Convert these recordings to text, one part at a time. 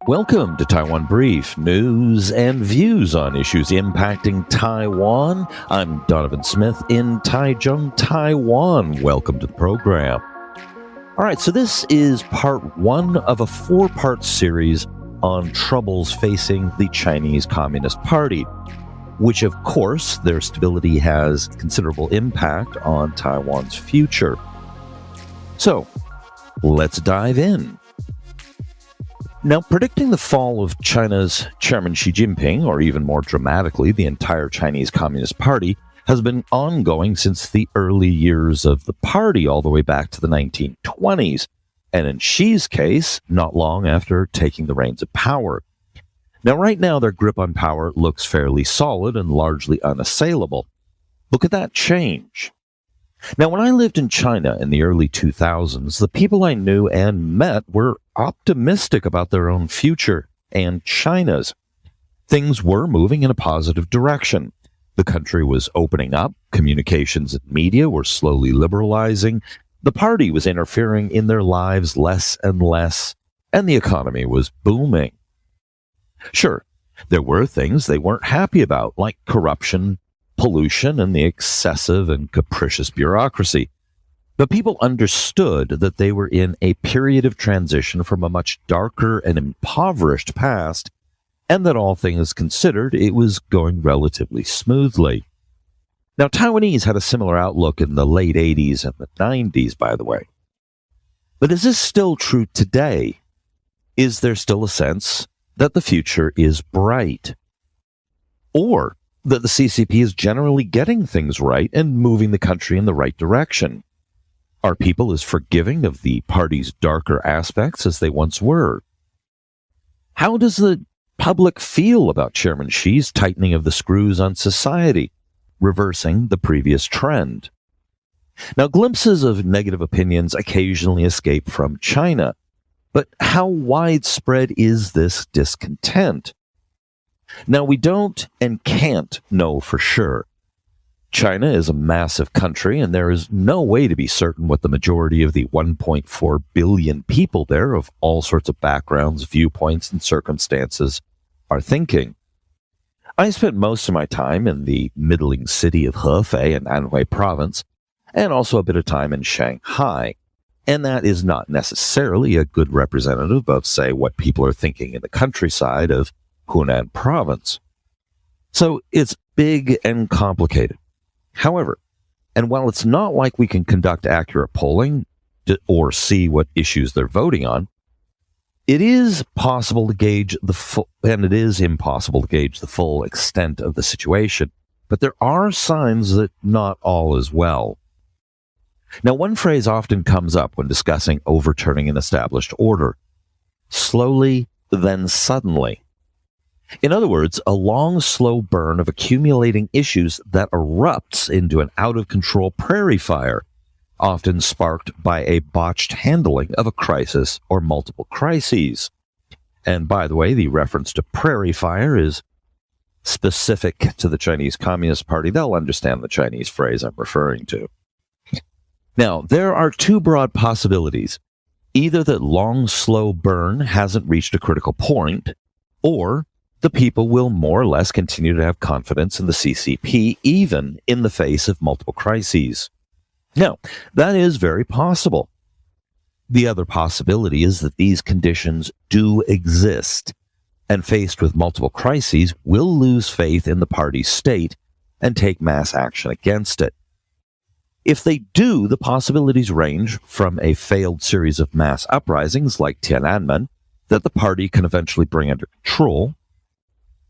Welcome to Taiwan Brief, news and views on issues impacting Taiwan. I'm Donovan Smith in Taichung, Taiwan. Welcome to the program. All right, so this is part one of a four-part series on troubles facing the Chinese Communist Party, which, of course, their stability has considerable impact on Taiwan's future. So, let's dive in. Now, predicting the fall of China's Chairman Xi Jinping, or even more dramatically, the entire Chinese Communist Party, has been ongoing since the early years of the party, all the way back to the 1920s, and in Xi's case, not long after taking the reins of power. Now, right now, their grip on power looks fairly solid and largely unassailable. But could that change? Now, when I lived in China in the early 2000s, the people I knew and met were optimistic about their own future and China's. Things were moving in a positive direction. The country was opening up, communications and media were slowly liberalizing, the party was interfering in their lives less and less, and the economy was booming. Sure, there were things they weren't happy about, like corruption, pollution, and the excessive and capricious bureaucracy. But people understood that they were in a period of transition from a much darker and impoverished past, and that all things considered, it was going relatively smoothly. Now, Taiwanese had a similar outlook in the late 80s and the 90s, by the way. But is this still true today? Is there still a sense that the future is bright? Or that the CCP is generally getting things right and moving the country in the right direction? Are people as forgiving of the party's darker aspects as they once were? How does the public feel about Chairman Xi's tightening of the screws on society, reversing the previous trend? Now, glimpses of negative opinions occasionally escape from China, but how widespread is this discontent? Now, we don't and can't know for sure. China is a massive country, and there is no way to be certain what the majority of the 1.4 billion people there of all sorts of backgrounds, viewpoints, and circumstances are thinking. I spent most of my time in the middling city of Hefei in Anhui province, and also a bit of time in Shanghai, and that is not necessarily a good representative of, say, what people are thinking in the countryside of Hunan province. So it's big and complicated. However, and while it's not like we can conduct accurate polling or see what issues they're voting on, it is possible to gauge it is impossible to gauge the full extent of the situation. But there are signs that not all is well. Now, one phrase often comes up when discussing overturning an established order: slowly, then suddenly. In other words, a long, slow burn of accumulating issues that erupts into an out-of-control prairie fire, often sparked by a botched handling of a crisis or multiple crises. And by the way, the reference to prairie fire is specific to the Chinese Communist Party. They'll understand the Chinese phrase I'm referring to. Now, there are two broad possibilities: either that long, slow burn hasn't reached a critical point, or the people will more or less continue to have confidence in the CCP, even in the face of multiple crises. Now, that is very possible. The other possibility is that these conditions do exist, and faced with multiple crises, will lose faith in the party's state and take mass action against it. If they do, the possibilities range from a failed series of mass uprisings like Tiananmen that the party can eventually bring under control,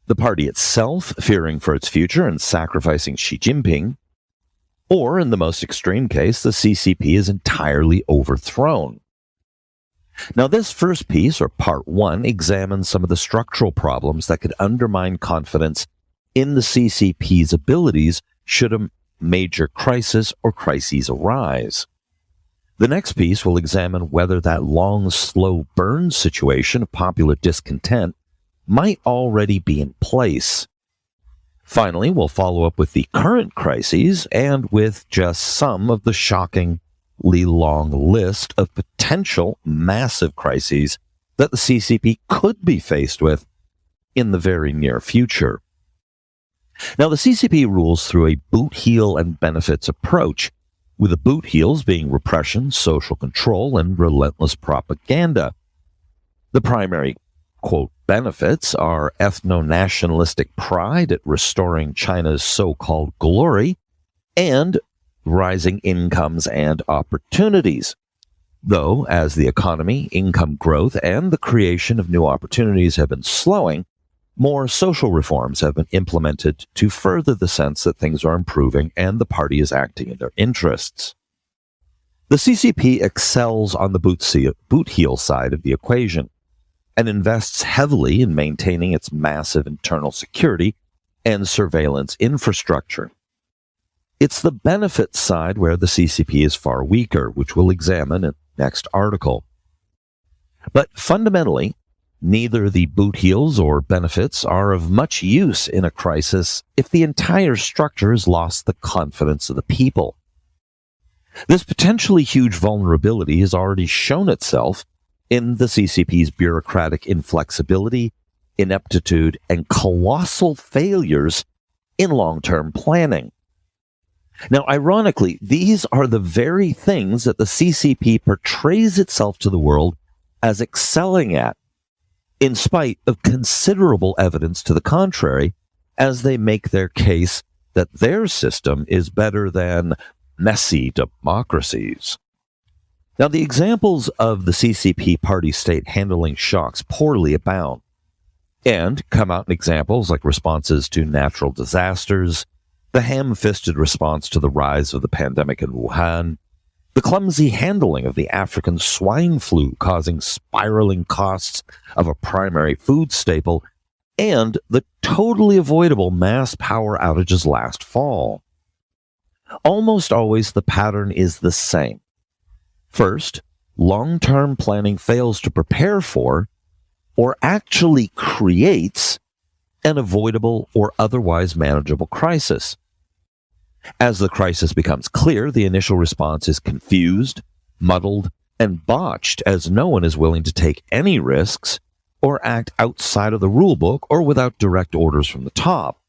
the party itself fearing for its future and sacrificing Xi Jinping, or in the most extreme case, the CCP is entirely overthrown. Now, this first piece, or part one, examines some of the structural problems that could undermine confidence in the CCP's abilities should a major crisis or crises arise. The next piece will examine whether that long, slow burn situation of popular discontent might already be in place. Finally, we'll follow up with the current crises and with just some of the shockingly long list of potential massive crises that the CCP could be faced with in the very near future. Now, the CCP rules through a boot heel and benefits approach, with the boot heels being repression, social control, and relentless propaganda. The primary, quote, benefits are ethno-nationalistic pride at restoring China's so-called glory and rising incomes and opportunities. Though, as the economy, income growth, and the creation of new opportunities have been slowing, more social reforms have been implemented to further the sense that things are improving and the party is acting in their interests. The CCP excels on the boot heel side of the equation and invests heavily in maintaining its massive internal security and surveillance infrastructure. It's the benefits side where the CCP is far weaker, which we'll examine in the next article. But fundamentally, neither the boot heels or benefits are of much use in a crisis if the entire structure has lost the confidence of the people. This potentially huge vulnerability has already shown itself in the CCP's bureaucratic inflexibility, ineptitude, and colossal failures in long-term planning. Now, ironically, these are the very things that the CCP portrays itself to the world as excelling at, in spite of considerable evidence to the contrary, as they make their case that their system is better than messy democracies. Now, the examples of the CCP party state handling shocks poorly abound, and come out in examples like responses to natural disasters, the ham-fisted response to the rise of the pandemic in Wuhan, the clumsy handling of the African swine flu causing spiraling costs of a primary food staple, and the totally avoidable mass power outages last fall. Almost always the pattern is the same. First, long-term planning fails to prepare for, or actually creates, an avoidable or otherwise manageable crisis. As the crisis becomes clear, the initial response is confused, muddled, and botched, as no one is willing to take any risks or act outside of the rulebook or without direct orders from the top.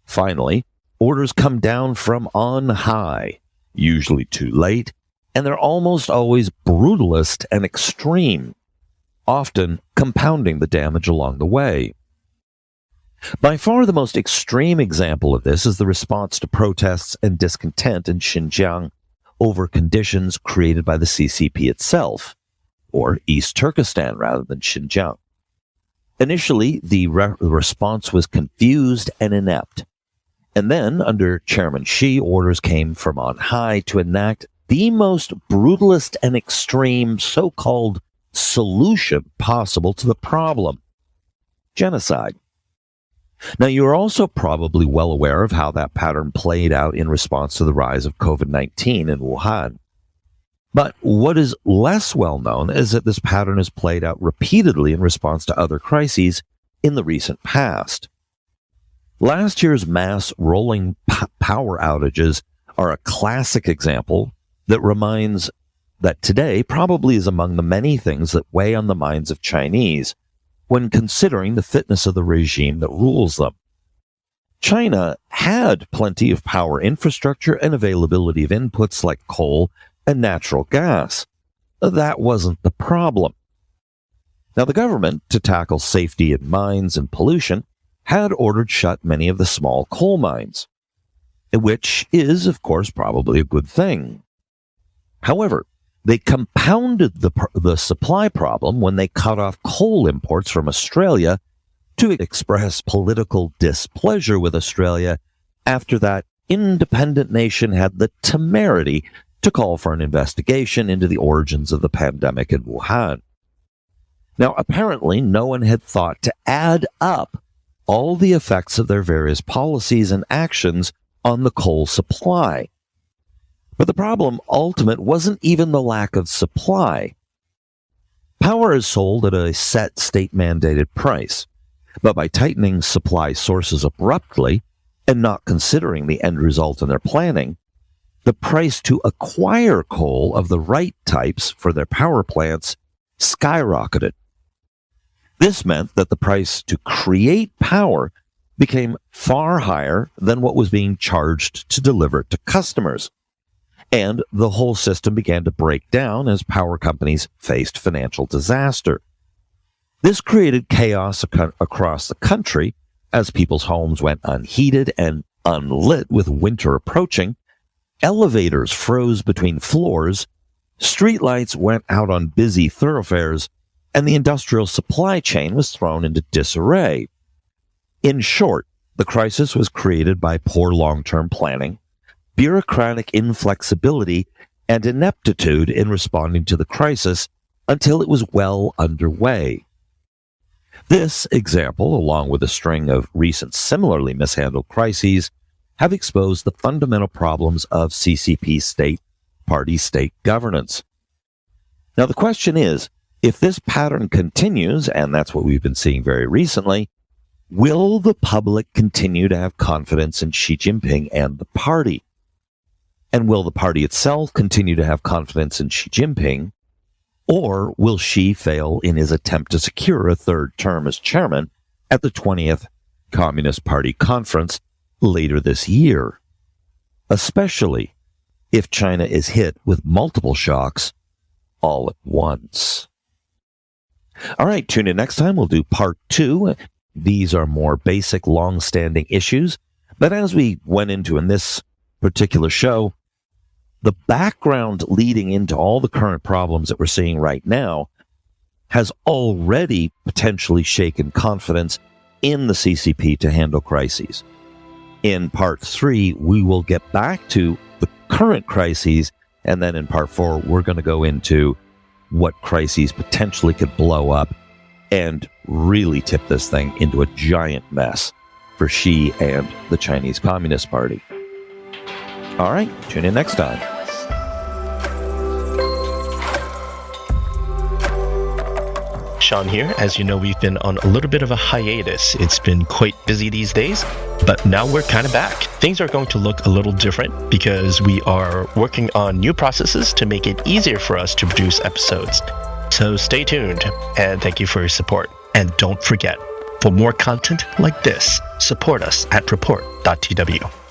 Finally, orders come down from on high, usually too late, and they're almost always brutalist and extreme, often compounding the damage along the way. By far the most extreme example of this is the response to protests and discontent in Xinjiang over conditions created by the CCP itself, or East Turkestan rather than Xinjiang. Initially, the response was confused and inept, and then, under Chairman Xi, orders came from on high to enact the most brutalist and extreme so-called solution possible to the problem: genocide. Now, you are also probably well aware of how that pattern played out in response to the rise of COVID-19 in Wuhan. But what is less well known is that this pattern has played out repeatedly in response to other crises in the recent past. Last year's mass rolling power outages are a classic example that reminds that today probably is among the many things that weigh on the minds of Chinese when considering the fitness of the regime that rules them. China had plenty of power infrastructure and availability of inputs like coal and natural gas. That wasn't the problem. Now, the government, to tackle safety in mines and pollution, had ordered shut many of the small coal mines, which is, of course, probably a good thing. However, they compounded the supply problem when they cut off coal imports from Australia to express political displeasure with Australia after that independent nation had the temerity to call for an investigation into the origins of the pandemic in Wuhan. Now, apparently, no one had thought to add up all the effects of their various policies and actions on the coal supply. But the problem ultimate wasn't even the lack of supply. Power is sold at a set state-mandated price, but by tightening supply sources abruptly and not considering the end result in their planning, the price to acquire coal of the right types for their power plants skyrocketed This meant that the price to create power became far higher than what was being charged to deliver it to customers. And the whole system began to break down as power companies faced financial disaster. This created chaos across the country as people's homes went unheated and unlit with winter approaching. Elevators froze between floors, streetlights went out on busy thoroughfares, and the industrial supply chain was thrown into disarray. In short, the crisis was created by poor long-term planning, bureaucratic inflexibility, and ineptitude in responding to the crisis until it was well underway. This example, along with a string of recent similarly mishandled crises, have exposed the fundamental problems of CCP state governance. Now, the question is, if this pattern continues, and that's what we've been seeing very recently, will the public continue to have confidence in Xi Jinping and the party? And will the party itself continue to have confidence in Xi Jinping? Or will Xi fail in his attempt to secure a third term as chairman at the 20th Communist Party conference later this year? Especially if China is hit with multiple shocks all at once. All right, tune in next time. We'll do part 2. These are more basic, long-standing issues. But as we went into in this particular show, the background leading into all the current problems that we're seeing right now has already potentially shaken confidence in the CCP to handle crises. In part 3, we will get back to the current crises, and then in part 4, we're going to go into what crises potentially could blow up and really tip this thing into a giant mess for Xi and the Chinese Communist Party. All right, tune in next time. Sean here. As you know, we've been on a little bit of a hiatus. It's been quite busy these days, but now we're kind of back. Things are going to look a little different because we are working on new processes to make it easier for us to produce episodes. So stay tuned, and thank you for your support. And don't forget, for more content like this, support us at report.tw.